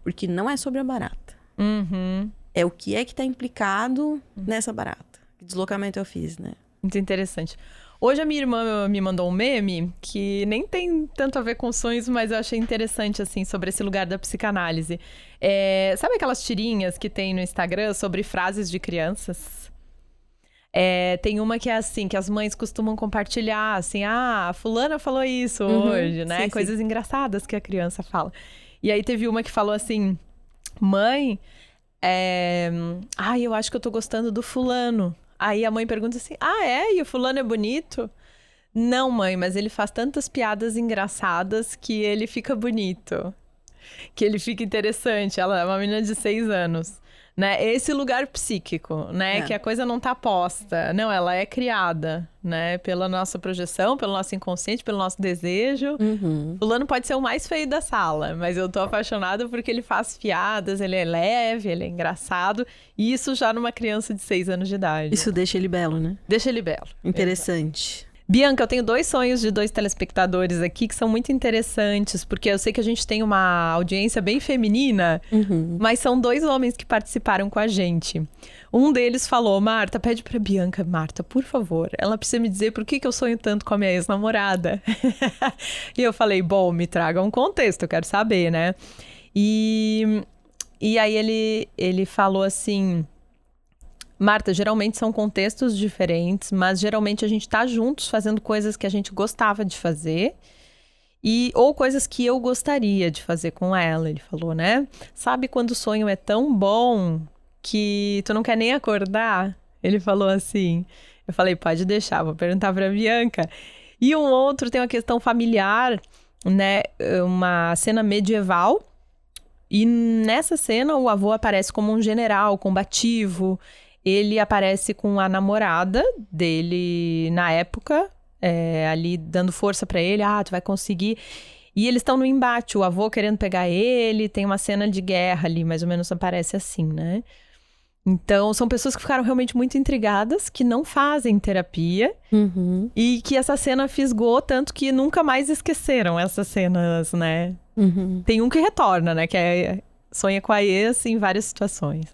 Porque não é sobre a barata. É o que é que está implicado nessa barata. Que deslocamento eu fiz, né? Muito interessante. Hoje a minha irmã me mandou um meme que nem tem tanto a ver com sonhos, mas eu achei interessante, assim, sobre esse lugar da psicanálise. Sabe aquelas tirinhas que tem no Instagram sobre frases de crianças? Tem uma que é assim, que as mães costumam compartilhar, assim, a fulana falou isso hoje, né? Sim, Coisas sim. engraçadas que a criança fala. E aí teve uma que falou assim, mãe, eu acho que eu tô gostando do fulano. Aí a mãe pergunta assim, e o fulano é bonito? Não, mãe, mas ele faz tantas piadas engraçadas que ele fica bonito. Que ele fica interessante. Ela é uma menina de 6 anos. né? Esse lugar psíquico, né? Que a coisa não tá posta. Não, ela é criada, né? Pela nossa projeção, pelo nosso inconsciente, pelo nosso desejo. Fulano pode ser o mais feio da sala, mas eu tô apaixonada porque ele faz piadas, ele é leve, ele é engraçado. E isso já numa criança de 6 anos de idade. Isso deixa ele belo, né? Deixa ele belo. Interessante. Bianca, eu tenho 2 sonhos de 2 telespectadores aqui que são muito interessantes, porque eu sei que a gente tem uma audiência bem feminina, mas são 2 homens que participaram com a gente. Um deles falou, Marta, pede pra Bianca, Marta, por favor, ela precisa me dizer por que eu sonho tanto com a minha ex-namorada. E eu falei, bom, me traga um contexto, eu quero saber, né? E aí ele falou assim... Marta, geralmente são contextos diferentes, mas geralmente a gente tá juntos fazendo coisas que a gente gostava de fazer ou coisas que eu gostaria de fazer com ela, ele falou, né? Sabe quando o sonho é tão bom que tu não quer nem acordar? Ele falou assim. Eu falei, pode deixar, vou perguntar pra Bianca. E um outro tem uma questão familiar, né? Uma cena medieval. E nessa cena o avô aparece como um general combativo. Ele aparece com a namorada dele na época, ali dando força pra ele. Ah, tu vai conseguir. E eles estão no embate, o avô querendo pegar ele, tem uma cena de guerra ali, mais ou menos aparece assim, né? Então, são pessoas que ficaram realmente muito intrigadas, que não fazem terapia e que essa cena fisgou tanto que nunca mais esqueceram essas cenas, né? Tem um que retorna, né? Que sonha com a ex em várias situações.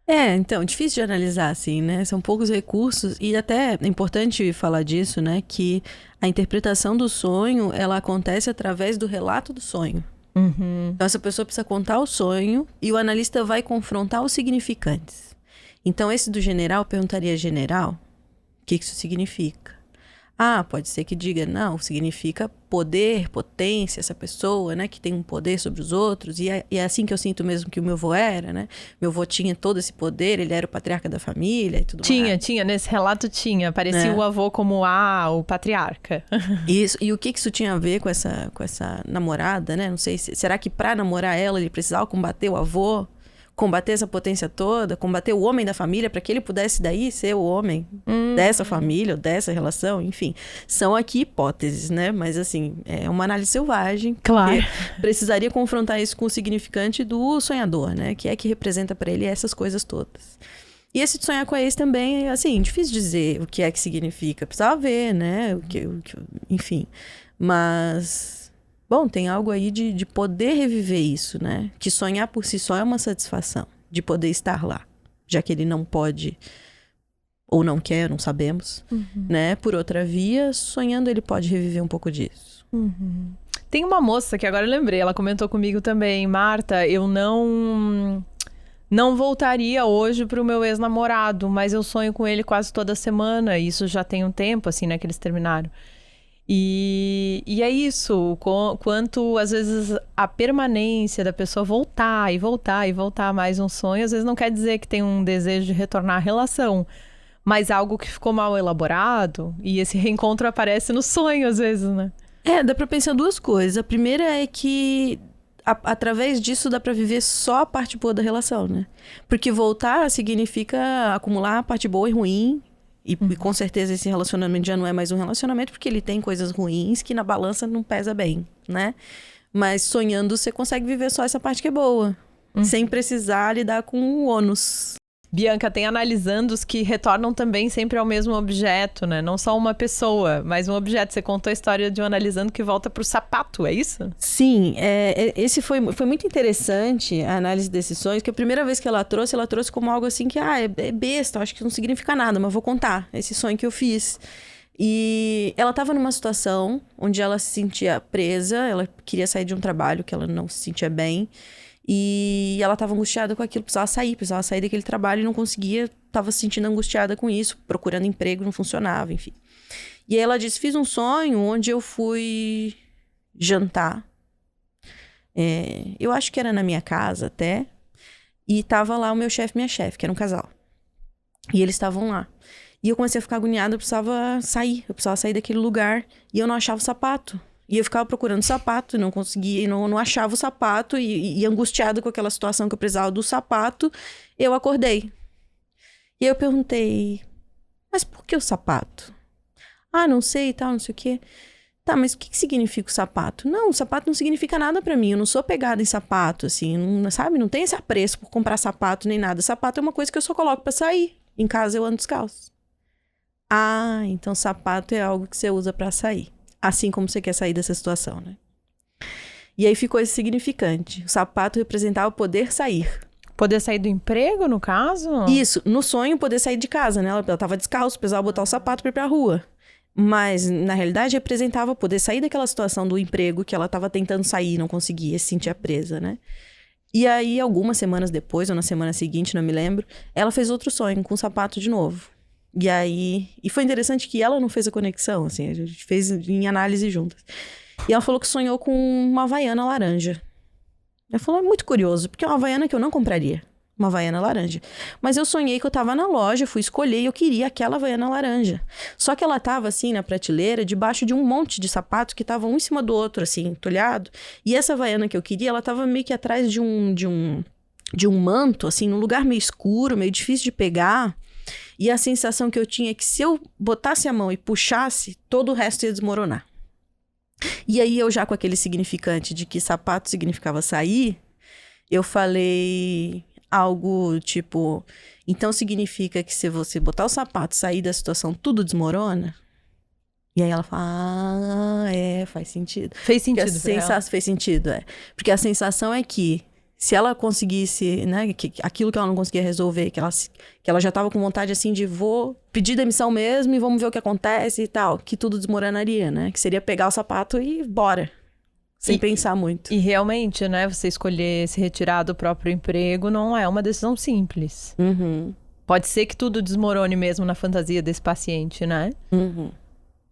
Então, difícil de analisar, assim, né? São poucos recursos e até é importante falar disso, né? Que a interpretação do sonho, ela acontece através do relato do sonho. Então, essa pessoa precisa contar o sonho e o analista vai confrontar os significantes. Então, esse do general, perguntaria, general, o que isso significa? Ah, pode ser que diga, não, significa poder, potência, essa pessoa, né, que tem um poder sobre os outros, e é assim que eu sinto mesmo que o meu avô era, né? Meu avô tinha todo esse poder, ele era o patriarca da família e tudo mais. Tinha, nesse relato tinha, parecia o avô como o patriarca. Isso, e o que isso tinha a ver com essa namorada, né? Não sei, será que pra namorar ela ele precisava combater o avô? Combater essa potência toda, combater o homem da família para que ele pudesse daí ser o homem dessa família ou dessa relação, enfim. São aqui hipóteses, né? Mas assim, é uma análise selvagem. Claro. Precisaria confrontar isso com o significante do sonhador, né? Que é que representa para ele essas coisas todas. E esse de sonhar com a ex também, assim, difícil dizer o que é que significa. Precisava ver, né? Enfim. Mas... Bom, tem algo aí de poder reviver isso, né? Que sonhar por si só é uma satisfação, de poder estar lá. Já que ele não pode, ou não quer, não sabemos, né? Por outra via, sonhando ele pode reviver um pouco disso. Tem uma moça que agora eu lembrei, ela comentou comigo também, Marta, eu não voltaria hoje pro meu ex-namorado, mas eu sonho com ele quase toda semana, isso já tem um tempo, assim, né, que eles terminaram. E é isso, quanto às vezes a permanência da pessoa voltar e voltar e voltar a mais um sonho, às vezes não quer dizer que tem um desejo de retornar à relação, mas algo que ficou mal elaborado e esse reencontro aparece no sonho às vezes, né? Dá pra pensar 2 coisas. A primeira é que através disso dá pra viver só a parte boa da relação, né? Porque voltar significa acumular a parte boa e ruim. E com certeza esse relacionamento já não é mais um relacionamento, porque ele tem coisas ruins que na balança não pesa bem, né? Mas sonhando você consegue viver só essa parte que é boa, sem precisar lidar com o ônus. Bianca, tem analisandos que retornam também sempre ao mesmo objeto, né? Não só uma pessoa, mas um objeto. Você contou a história de um analisando que volta pro sapato, é isso? Sim, esse foi muito interessante a análise desses sonhos, que a primeira vez que ela trouxe como algo assim que, é besta, acho que não significa nada, mas vou contar esse sonho que eu fiz. E ela estava numa situação onde ela se sentia presa, ela queria sair de um trabalho que ela não se sentia bem, e ela estava angustiada com aquilo, precisava sair daquele trabalho e não conseguia, estava se sentindo angustiada com isso, procurando emprego, não funcionava, enfim. E aí ela disse, fiz um sonho onde eu fui jantar, eu acho que era na minha casa até, e tava lá o meu chefe e minha chefe, que era um casal. E eles estavam lá. E eu comecei a ficar agoniada, eu precisava sair daquele lugar, e eu não achava o sapato. E eu ficava procurando sapato, não conseguia, não achava o sapato. E angustiada com aquela situação que eu precisava do sapato, eu acordei. E aí eu perguntei, mas por que o sapato? Ah, não sei e tal, não sei o quê. Tá, mas o que significa o sapato? Não, o sapato não significa nada pra mim. Eu não sou apegada em sapato, assim, não, sabe? Não tem esse apreço por comprar sapato nem nada. Sapato é uma coisa que eu só coloco pra sair. Em casa eu ando descalço. Ah, então sapato é algo que você usa pra sair. Assim como você quer sair dessa situação, né? E aí ficou esse significante. O sapato representava poder sair. Poder sair do emprego, no caso? Isso. No sonho, poder sair de casa, né? Ela tava descalço, precisava botar o sapato pra ir pra rua. Mas, na realidade, representava poder sair daquela situação do emprego que ela estava tentando sair, não conseguia, se sentia presa, né? E aí, algumas semanas depois, ou na semana seguinte, não me lembro, ela fez outro sonho com o sapato de novo. E aí... E foi interessante que ela não fez a conexão, assim, a gente fez em análise juntas. E ela falou que sonhou com uma Havaiana laranja. Ela falou, é muito curioso, porque é uma Havaiana que eu não compraria. Uma Havaiana laranja. Mas eu sonhei que eu tava na loja, fui escolher e eu queria aquela Havaiana laranja. Só que ela tava assim na prateleira, debaixo de um monte de sapatos que estavam um em cima do outro, assim, entulhado. E essa Havaiana que eu queria, ela tava meio que atrás de um manto, assim, num lugar meio escuro, meio difícil de pegar. E a sensação que eu tinha é que se eu botasse a mão e puxasse, todo o resto ia desmoronar. E aí eu já com aquele significante de que sapato significava sair, eu falei... algo tipo, então significa que se você botar o sapato, sair da situação, tudo desmorona? E aí ela fala, faz sentido. Fez sentido Fez sentido, Porque a sensação é que se ela conseguisse, né, que aquilo que ela não conseguia resolver, que ela já tava com vontade assim de vou pedir demissão mesmo e vamos ver o que acontece e tal, que tudo desmoronaria, né? Que seria pegar o sapato e bora. Sem pensar muito. E realmente, né, você escolher se retirar do próprio emprego não é uma decisão simples. Uhum. Pode ser que tudo desmorone mesmo na fantasia desse paciente, né? Uhum.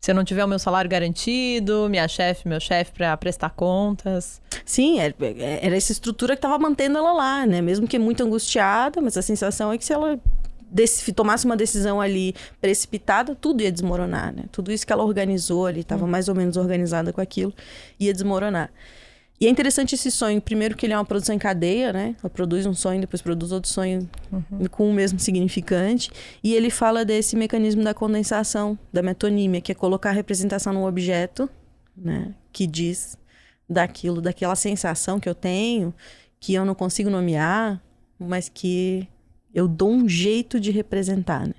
Se eu não tiver o meu salário garantido, meu chefe para prestar contas. Sim, era essa estrutura que estava mantendo ela lá, né? Mesmo que muito angustiada, mas a sensação é que se ela tomasse uma decisão ali precipitada, tudo ia desmoronar, né? Tudo isso que ela organizou ali, estava mais ou menos organizada com aquilo, ia desmoronar. E é interessante esse sonho, primeiro que ele é uma produção em cadeia, né? Ela produz um sonho, depois produz outro sonho com o mesmo significante. E ele fala desse mecanismo da condensação, da metonímia, que é colocar a representação num objeto, né? Que diz daquela sensação que eu tenho, que eu não consigo nomear, mas que eu dou um jeito de representar, né?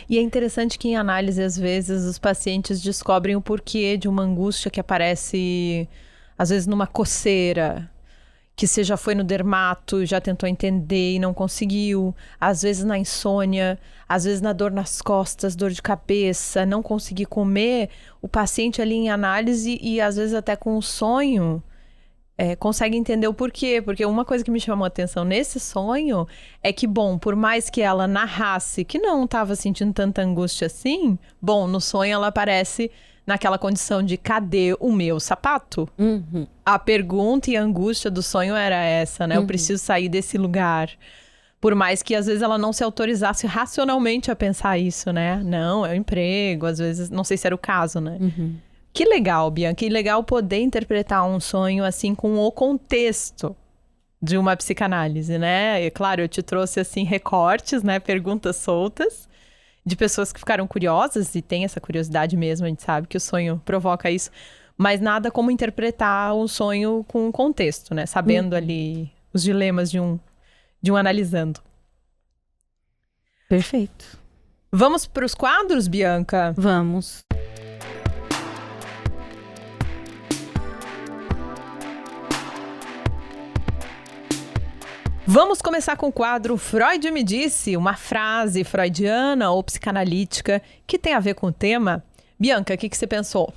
E é interessante que em análise, às vezes, os pacientes descobrem o porquê de uma angústia que aparece, às vezes, numa coceira, que você já foi no dermato, já tentou entender e não conseguiu. Às vezes na insônia, às vezes na dor nas costas, dor de cabeça, não conseguir comer. O paciente ali em análise e às vezes até com um sonho... consegue entender o porquê, porque uma coisa que me chamou a atenção nesse sonho é que, bom, por mais que ela narrasse que não estava sentindo tanta angústia assim, bom, no sonho ela aparece naquela condição de cadê o meu sapato? Uhum. A pergunta e a angústia do sonho era essa, né? Eu preciso sair desse lugar. Por mais que às vezes ela não se autorizasse racionalmente a pensar isso, né? Não, é o emprego, às vezes, não sei se era o caso, né? Uhum. Que legal, Bianca, que legal poder interpretar um sonho assim com o contexto de uma psicanálise, né? E claro, eu te trouxe assim recortes, né, perguntas soltas de pessoas que ficaram curiosas e tem essa curiosidade mesmo, a gente sabe que o sonho provoca isso, mas nada como interpretar um sonho com um contexto, né? Sabendo ali os dilemas de um analisando. Perfeito. Vamos para os quadros, Bianca? Vamos. Vamos começar com o quadro Freud me disse, uma frase freudiana ou psicanalítica que tem a ver com o tema. Bianca, o que você pensou?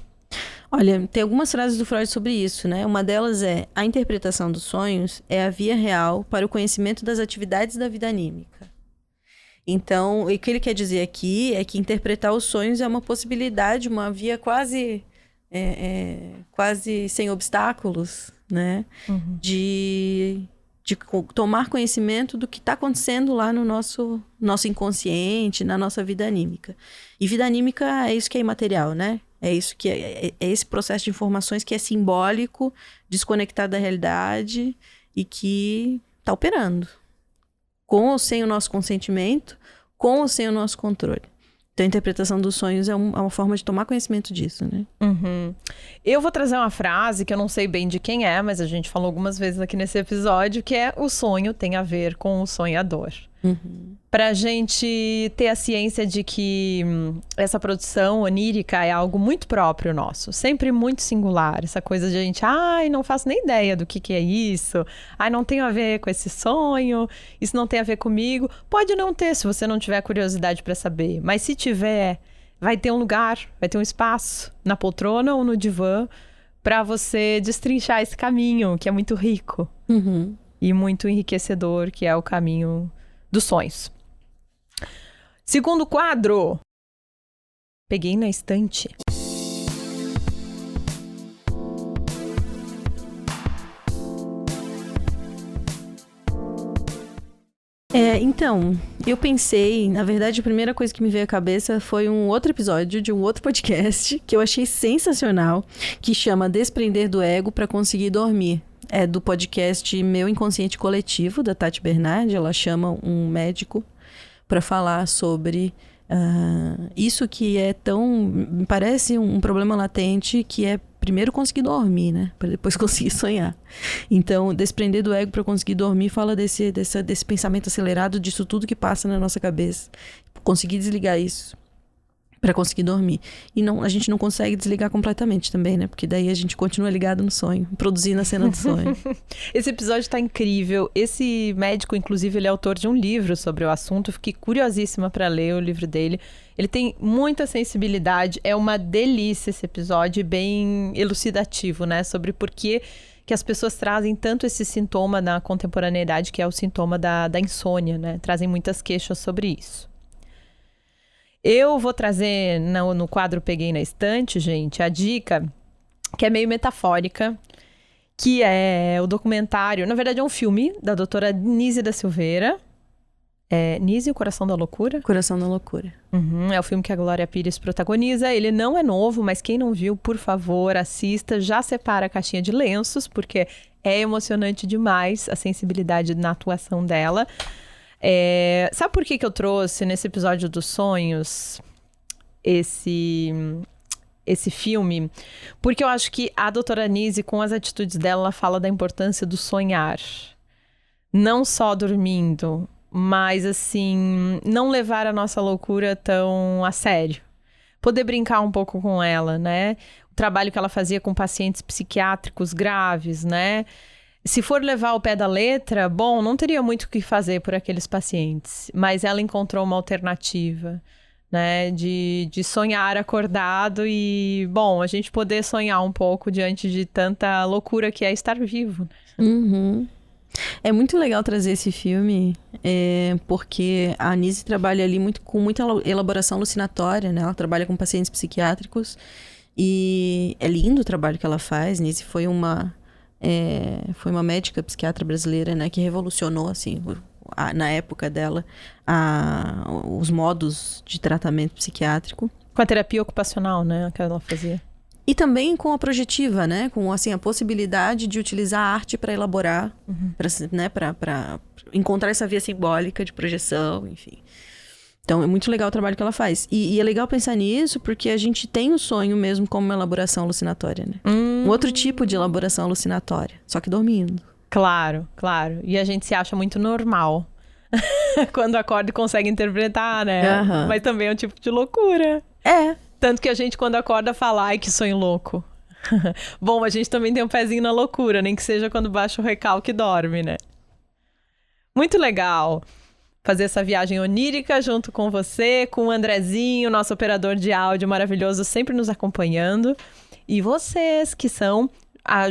Olha, tem algumas frases do Freud sobre isso, né? Uma delas é: a interpretação dos sonhos é a via real para o conhecimento das atividades da vida anímica. Então, o que ele quer dizer aqui é que interpretar os sonhos é uma possibilidade, uma via quase sem obstáculos, né? De tomar conhecimento do que está acontecendo lá no nosso inconsciente, na nossa vida anímica. E vida anímica é isso que é imaterial, né? É isso que é esse processo de informações que é simbólico, desconectado da realidade e que está operando. Com ou sem o nosso consentimento, com ou sem o nosso controle. Então, a interpretação dos sonhos é uma forma de tomar conhecimento disso, né? Uhum. Eu vou trazer uma frase que eu não sei bem de quem é, mas a gente falou algumas vezes aqui nesse episódio, que é: o sonho tem a ver com o sonhador. Uhum. Pra gente ter a ciência de que essa produção onírica é algo muito próprio nosso, sempre muito singular. Essa coisa de a gente, não faço nem ideia do que é isso, não tem a ver com esse sonho, isso não tem a ver comigo. Pode não ter, se você não tiver curiosidade pra saber, mas se tiver, vai ter um lugar, vai ter um espaço na poltrona ou no divã pra você destrinchar esse caminho, que é muito rico e muito enriquecedor, que é o caminho dos sonhos. Segundo quadro, peguei na estante. Então, eu pensei, na verdade, a primeira coisa que me veio à cabeça foi um outro episódio de um outro podcast que eu achei sensacional, que chama Desprender do Ego para Conseguir Dormir. É do podcast Meu Inconsciente Coletivo, da Tati Bernardi. Ela chama um médico para falar sobre isso que é me parece um problema latente, que é primeiro conseguir dormir, né? Para depois conseguir sonhar. Então, Desprender do Ego para Conseguir Dormir fala desse pensamento acelerado, disso tudo que passa na nossa cabeça. Conseguir desligar isso para conseguir dormir. E a gente não consegue desligar completamente também, né? Porque daí a gente continua ligado no sonho, produzindo a cena do sonho. Esse episódio tá incrível. Esse médico, inclusive, ele é autor de um livro sobre o assunto. Fiquei curiosíssima para ler o livro dele. Ele tem muita sensibilidade. É uma delícia esse episódio, bem elucidativo, né? Sobre por que as pessoas trazem tanto esse sintoma na contemporaneidade, que é o sintoma da insônia, né? Trazem muitas queixas sobre isso. Eu vou trazer no quadro Peguei na Estante, gente, a dica que é meio metafórica, que é o documentário, na verdade é um filme da doutora Nízia da Silveira. Nízia, o Coração da Loucura? Coração da Loucura. É o filme que a Glória Pires protagoniza. Ele não é novo, mas quem não viu, por favor, assista. Já separa a caixinha de lenços, porque é emocionante demais a sensibilidade na atuação dela. Sabe por que eu trouxe nesse episódio dos sonhos esse filme? Porque eu acho que a doutora Nise, com as atitudes dela, ela fala da importância do sonhar. Não só dormindo, mas assim, não levar a nossa loucura tão a sério. Poder brincar um pouco com ela, né? O trabalho que ela fazia com pacientes psiquiátricos graves, né? Se for levar ao pé da letra, bom, não teria muito o que fazer por aqueles pacientes. Mas ela encontrou uma alternativa, né? De sonhar acordado e, bom, a gente poder sonhar um pouco diante de tanta loucura que é estar vivo. É muito legal trazer esse filme, porque a Nise trabalha ali com muita elaboração alucinatória, né? Ela trabalha com pacientes psiquiátricos e é lindo o trabalho que ela faz. Nise foi uma médica psiquiatra brasileira, né, que revolucionou, assim, na época dela, os modos de tratamento psiquiátrico. Com a terapia ocupacional, né, que ela fazia. E também com a projetiva, né, com, assim, a possibilidade de utilizar a arte para elaborar, para encontrar essa via simbólica de projeção, enfim. Então, é muito legal o trabalho que ela faz. E é legal pensar nisso porque a gente tem o sonho mesmo como uma elaboração alucinatória, né? Um outro tipo de elaboração alucinatória, só que dormindo. Claro, claro. E a gente se acha muito normal quando acorda e consegue interpretar, né? Mas também é um tipo de loucura. Tanto que a gente, quando acorda, fala, ai, que sonho louco. Bom, a gente também tem um pezinho na loucura, nem que seja quando baixa o recalque e dorme, né? Muito legal fazer essa viagem onírica junto com você, com o Andrezinho, nosso operador de áudio maravilhoso, sempre nos acompanhando. E vocês, que são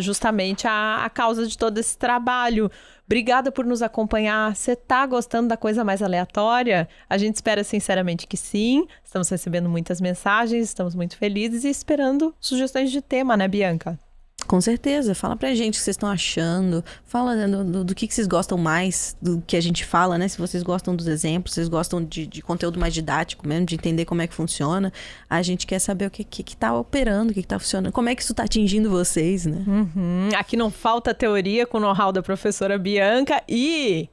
justamente a causa de todo esse trabalho. Obrigada por nos acompanhar. Você tá gostando da coisa mais aleatória? A gente espera sinceramente que sim. Estamos recebendo muitas mensagens, estamos muito felizes e esperando sugestões de tema, né, Bianca? Com certeza. Fala pra gente o que vocês estão achando. Fala do que vocês gostam mais do que a gente fala, né? Se vocês gostam dos exemplos, vocês gostam de conteúdo mais didático mesmo, de entender como é que funciona. A gente quer saber o que tá operando, o que tá funcionando, como é que isso tá atingindo vocês, né? Aqui não falta teoria com o know-how da professora Bianca e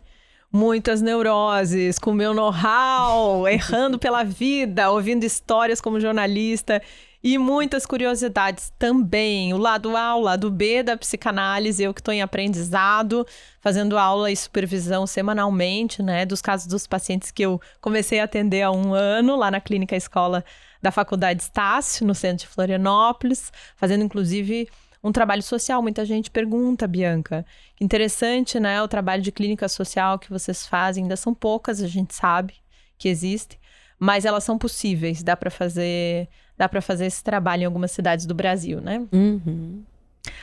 muitas neuroses com meu know-how, errando pela vida, ouvindo histórias como jornalista e muitas curiosidades também. O lado A, o lado B da psicanálise, eu que estou em aprendizado, fazendo aula e supervisão semanalmente, né, dos casos dos pacientes que eu comecei a atender há 1 ano, lá na Clínica Escola da Faculdade Estácio, no centro de Florianópolis, fazendo inclusive um trabalho social. Muita gente pergunta, Bianca, que interessante, né, o trabalho de clínica social que vocês fazem, ainda são poucas, a gente sabe que existem, mas elas são possíveis, dá para fazer esse trabalho em algumas cidades do Brasil, né?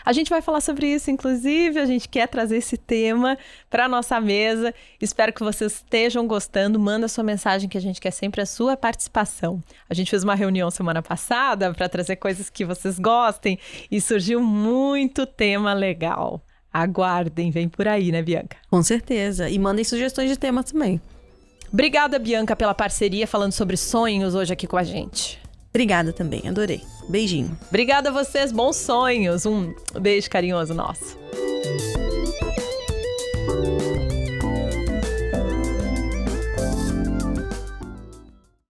A gente vai falar sobre isso, inclusive, a gente quer trazer esse tema para a nossa mesa. Espero que vocês estejam gostando. Manda sua mensagem, que a gente quer sempre a sua participação. A gente fez uma reunião semana passada para trazer coisas que vocês gostem e surgiu muito tema legal. Aguardem, vem por aí, né, Bianca? Com certeza. E mandem sugestões de tema também. Obrigada, Bianca, pela parceria falando sobre sonhos hoje aqui com a gente. Obrigada também, adorei. Beijinho. Obrigada a vocês, bons sonhos. Um beijo carinhoso nosso.